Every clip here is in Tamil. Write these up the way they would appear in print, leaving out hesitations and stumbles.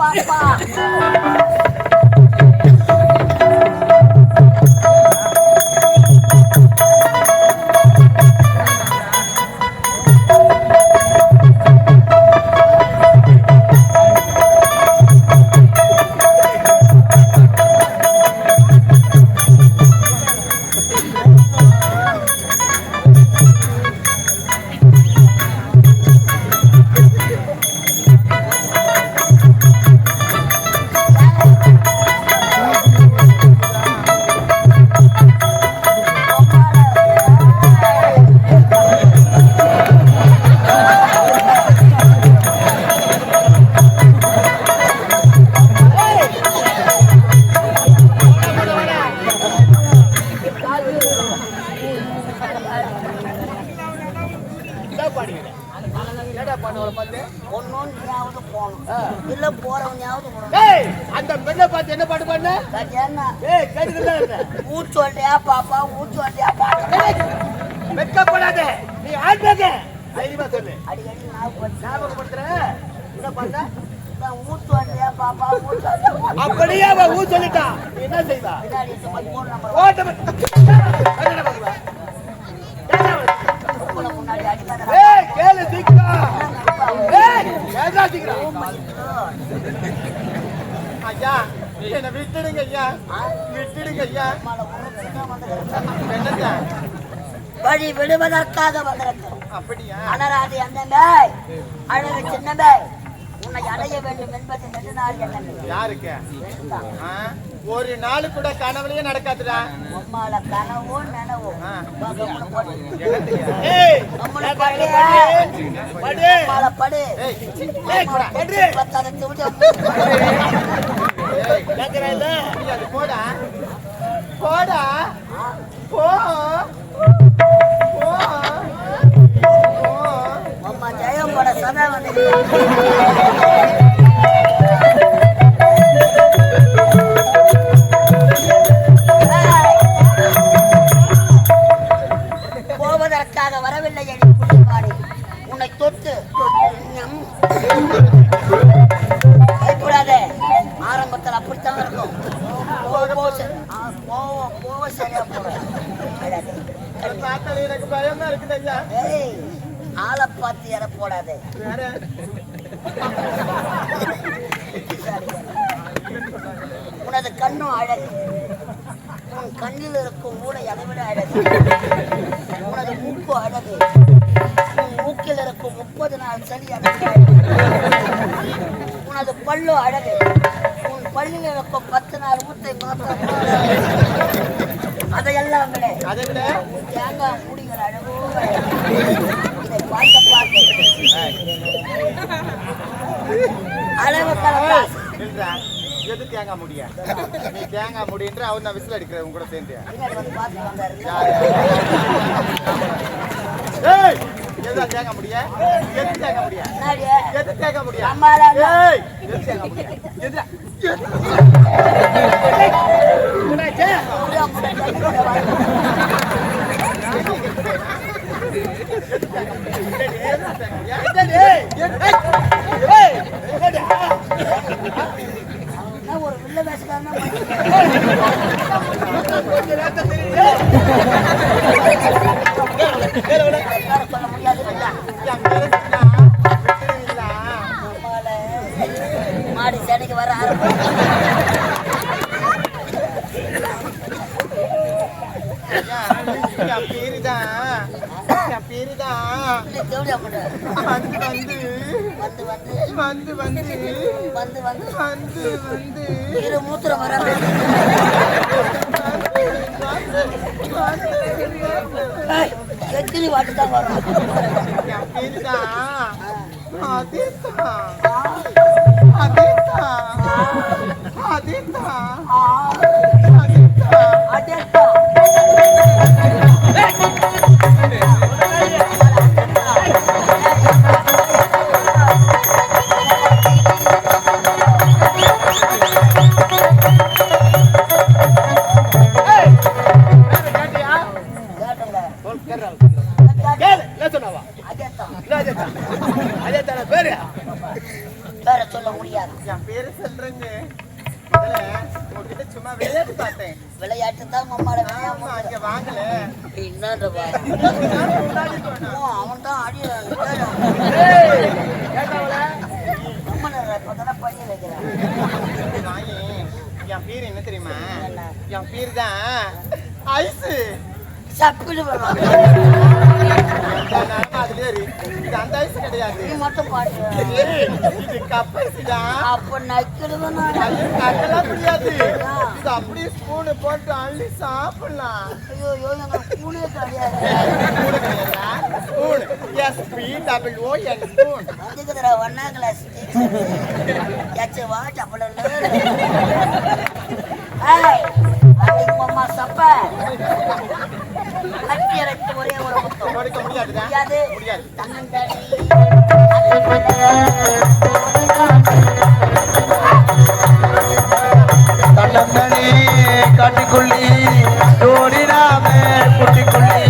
பாப்பா ஊச்சோட்டியா பாப்பா ஊச்சோட்டியா பாப்பா வெக்கப்படாதே நீ ஆட்பேக தைரியமா சொல்லு அடிக்கடி ஞாபகப்படுத்துறேன் என்ன பண்ண ஊச்சோட்டியா பாப்பா ஊச்சோட்டியா அப்படியே அவ ஊ சொல்லிட்டா நீ என்ன செய்வா ஓட்ட முன்னாடி அடிக்காத ஏய் கேளு சீக்கிரம் ஏய் கேளா சீக்கிரம் ஐயா என்ன விட்டுடுங்க ஐயா விட்டுடுங்க ஐயா என்னங்க வழி விடுவதற்காக வந்திருக்கிறோம் அப்படியா அனராதி அந்த மேய் அழகு சின்ன மேய் உன்னை அடைய வேண்டும் என்பது நெடுநாள் என்ன யாருக்கு ஒரு நாள் கூட கனவுலயே நடக்காதுடா உம்மால கனவோ நனவோ போடா போடா போ அம்மா ஜெயம் போட சதா வந்து போவதற்காக வரவில்லை என் புள்ளிமாடி உன்னை தொட்டு பயப்படாதே ஆரம்பத்தில் அப்படித்தான் இருக்கும் போவ சரியா எனக்கு பயமா இருக்குது ஐயா ஆளை பார்த்து எற போடாதே உனது கண்ணும் அழகு உன் கண்ணில் இருக்கும் ஊடை அளவிட அழகு உனது மூக்கு அழகு உன் மூக்கில் இருக்கும் 30 நாள் சளி அழகு உனது பல்லு அழகு உன் பல்லில் இருக்கும் 10 நாள் ஊத்தை மாத்திரம் அதையெல்லாம் விட தேங்காய் முடிகள் அழகோ இதை பார்த்த பார்த்து அளவு கலப்பா எது தேங்காய் முடிய நீ தேங்காய் முடின்ற அவர் நான் விசில் அடிக்கிறேன் உங்க கூட சேர்ந்து எது தேங்காய் முடிய எது தேங்காய் முடிய எது தேங்காய் முடிய எது தேங்காய் முடிய எது ஒரு வில்ல பேசுறாங்க சொல்ல முடியாது மாடி சென்னைக்கு வர மூத்திரம் வர எத்தனை வாட்டு தான் வரும் சொல்ல முடியாது. சும்மா விளையாட்டு பார்த்தேன். விளையாட்டு தான் மம்மால ஆமா, இங்க வாங்கல. என்னன்றப்பா அவன் தான் அடியான் பண்ணி வைக்கிறான். என் பேரு என்ன தெரியுமா? என் பேரு தான் ஐசு. சப்பிடு வருவாங்க அதுல இது அந்த ஐசு கிடையாது. நீ மட்டும் பாட்டு இது கப்பைசுதான். அப்ப நக்கிடுவேன் நக்கலாம் முடியாது. இது அப்படியே ஸ்பூனு போட்டு அள்ளி சாப்பிடலாம். ஐயோ ஐயோ எங்க ஸ்பூனே கிடையாது. ஸ்பூன் SPOON ஸ்பூன் வந்துக்குதுடா 1ஆம் கிளாஸ் டீச்சர் வா டப்பல அம்மா சப்ப கட்டியரைக்கு ஒரே ஒரு முத்தம் கொடுக்க முடியாது. முடியாது. தன்னந்தாடி தன்னந்தனி காட்டிக்குள்ளி ஜோடினாமே குட்டிக்குள்ளி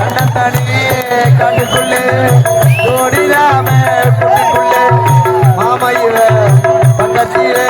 தன்னந்தனி காட்டிக்குள்ளி ஜோடினாமே குட்டிக்குள்ளி மாமையில பக்கத்திலே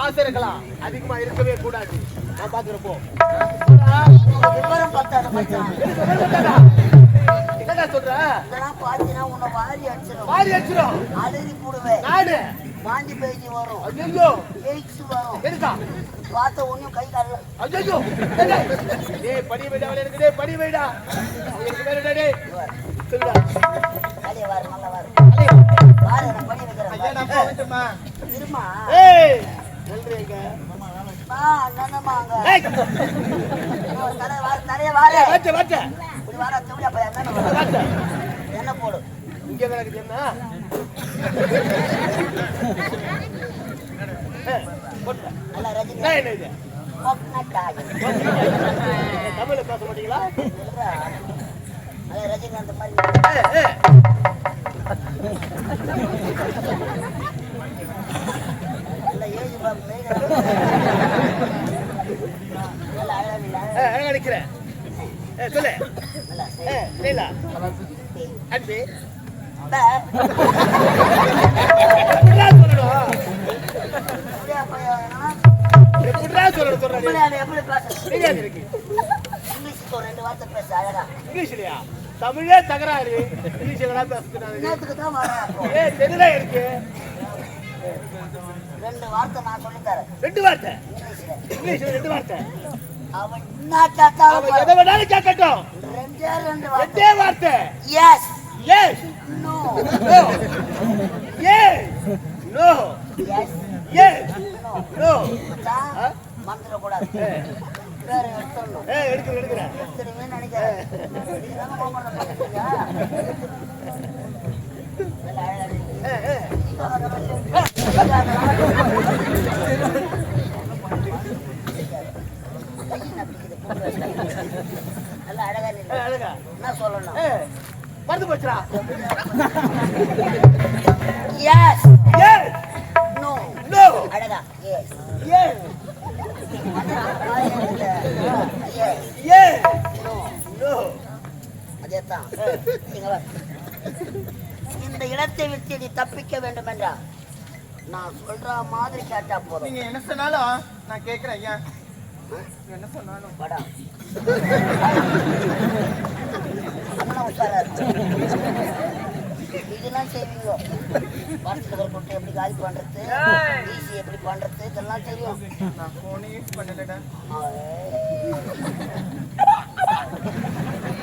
ஆசை இருக்கலாம், அதிகமா இருக்கவே கூடாது. நான் பாக்குறப்போ விவரம் பார்த்தாட மச்சான் என்ன சொல்ற? இதெல்லாம் பாத்தீங்கன்னா உன்னை வாரி அடிச்சிடும். மாறி அடிச்சிடும். அழுதி போடுவேன். நாடு வாந்தி பேஜி வரும். ஐயோ எய்ட்ஸ் வரும். எதுக்கா? பார்த்த ஒன்னும் கை கால ஐயோ டேய் படி வைடா, அவளே இருக்கு. டேய் படி வைடா, அவளுக்கு வேறடா. டேய் சொல்லுடா. அடே வாரு நல்ல வாரு. வாரு நான் படி வைக்கிறேன். ஐயா நான் போகட்டுமா? இருமா. ஏய் சொல்றீங்க. நன்னமாங்க. ஏய் தலை வாரு தலைய வாரு. வாச்ச வாச்ச. இப்படி வாரா தூளியா போய் என்ன வாச்ச. என்ன போடு. இங்க கிடக்குது என்ன? போடுடா. அல்ல ரஜினி. நான் என்ன இது? கொக்னட்டாய். தமிழ்ல பேச மாட்டீங்களா? அல்ல ரஜினி அந்த மாதிரி. அல்ல ஏஜ் பாப் மேல. அல்ல அழகா அழகா நிக்கிறேன். சொல்லு. அல்ல லீலா அன்பி பா எப்படிடா சொல்லணும்? அப்படியே போயனா எப்படிடா சொல்லணும் சொல்றீங்க? எப்படி பேச தெரியாது இருக்கு. இங்கிலீஷ் ஒரு ரெண்டு வார்த்தை பேச அழகா. இங்கிலீஷ்லயா? தமிழே தகராறு. இங்கிலீஷ்ல பேசுறேன். நேத்துக்கு தான் வரேன் அப்போ. தெரியல இருக்கு. ரெண்டு வார்த்தை நான் சொல்லி தரேன். ரெண்டு வார்த்தை இங்கிலீஷ்ல. இங்கிலீஷ்ல ரெண்டு வார்த்தை. அவன் என்ன கேட்டாலும் அவன் எதை வேணாலும் கேட்கட்டும். ரெண்டு வார்த்தை. ரெண்டே வார்த்தை. Yes yes no no yes no yes yes no no. மந்திர கூடாது. வேற எடுத்துடணும். எடுக்கிறேன். எடுத்துடுவேன்னு நினைக்கிறேன். இதுதான் மாமல்ல பண்ணுறீங்க. நல்லா அழகா அழகா என்ன சொல்லணும்? மறந்து போச்சுடா. Yes yes no no. அழகா yes yes yes yes no no. அதேதான். இந்த இடத்தை விட்டு நீ தப்பிக்க வேண்டும் என்றா நான் சொல்ற மாதிரி கேட்டா போதும். நீங்க என்ன சொன்னாலும் நான் கேட்கிறேன். ஐயா என்ன சொன்னாலும் படம் உஷாரா இருக்கு. இதெல்லாம் செய்வீங்க. வருஷத்துக்கு ஒரு கொட்டை எப்படி காலி பண்றது, ஈஸி எப்படி பண்றது, இதெல்லாம் தெரியும். நான் போனே பண்ணலடா.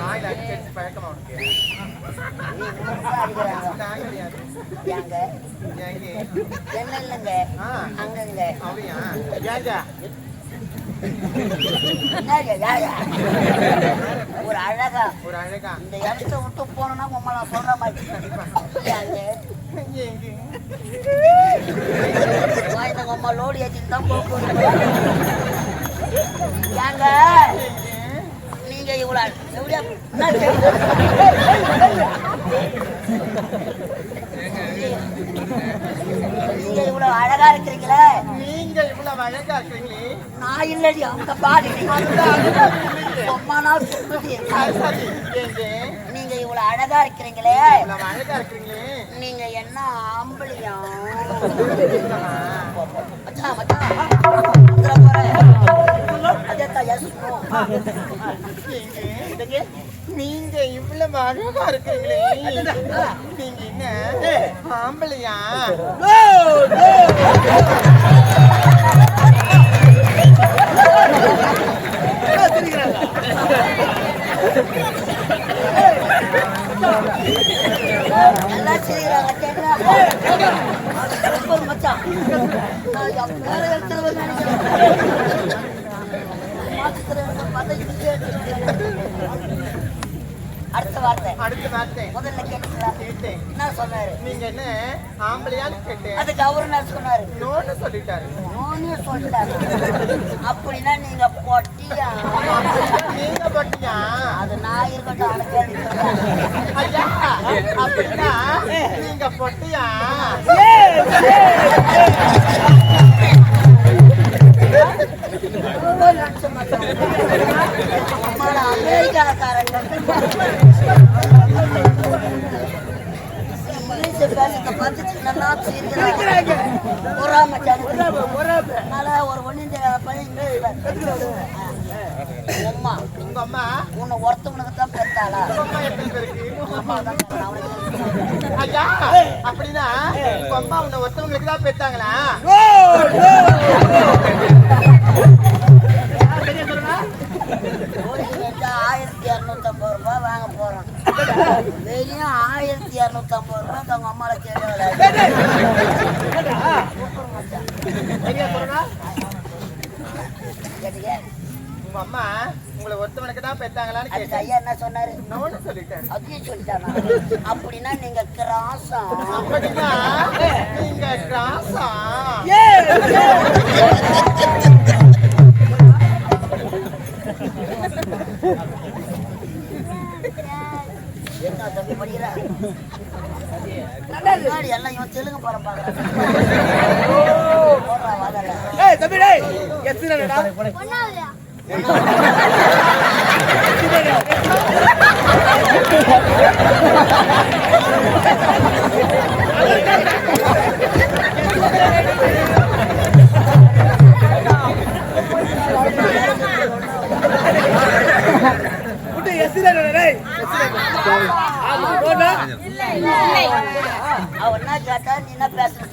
ஆய் லைட் பழக்கமா உனக்கு. நான் கிடையாது. ஏங்க ஏங்க என்ன இல்லைங்க அங்கங்க அப்படியா? ஏங்க ஒரு அழகா இந்த இடத்த விட்டு போனோம்னா உங்களை சொல்ற மாதிரி அம்மா லோடு ஏற்றிட்டு தான் போக. ஏங்க நீங்க இவ்வளவு நீங்க இவ்வளவு அழகா இருக்கிறீங்களே. நீங்க இவ்வளவு அழகா இருக்கிறீங்களே. நான் இல்லடி அவங்க பாடி ரொம்ப நாள் சொல்லுது. நீங்க இவ்வளவு அழகா இருக்கிறீங்களே. அழகா இருக்கிறீங்களே. நீங்க என்ன ஆம்பளியா? நீங்க இவ்வளவு அழகா இருக்கிறீங்களே. நீங்க என்ன ஆம்பளையா? எல்லாம் செய்யறாங்க மச்சான். வேற இடத்துல அடுத்த வார்த்தை முதல்ல கேட்டீங்களா? என்ன சொன்னாரு? நீங்க என்ன ஆம்பளையான்னு கேட்டேன். அதுக்கு அவரு என்ன சொன்னாரு? நோன்னு சொல்லிட்டாரு. நோன்னு சொல்லிட்டாரு. அப்படின்னா நீங்க பொட்டியா? நீங்க பொட்டியா? அது நான் இருக்கட்டும். ஐயா அப்படின்னா நீங்க பொட்டியா? அமெரிக்காக்காரங்க ஒரு ஒண்ணு உங்க அம்மா உன்னை ஒருத்தவனுக்கு தான் பெற்றாளா? ஐயா அப்படின்னா உங்க அம்மா உன்னை ஒருத்தவங்களுக்கு தான் பெற்றாங்களா? 1250 ரூபாய் வாங்க போறோம். வெறும் 1250 ரூபாய் அவங்க அம்மால கேட்கல. உங்க அம்மா உங்களை ஒருத்தவனுக்கு தான் பெற்றாங்களான்னு கேட்டேன். ஐயா என்ன சொன்னாரு? நோன்னு சொல்லிட்டாரு. அதையும் சொல்லிட்டானா? அப்படின்னா நீங்க கிராஸா? அப்படின்னா நீங்க கிராஸா? என்ன தம்பி படிக்கிறா? எல்லாம் இவன் தெலுங்கு படம் பாக்குறான். அவன் என்ன கேட்டா நீ என்ன பேசுறது?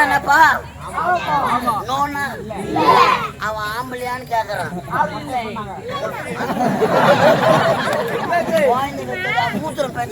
என்னப்பா நோனா அவன் ஆம்பளையான்னு கேக்குறான். மூத்திரம் பேச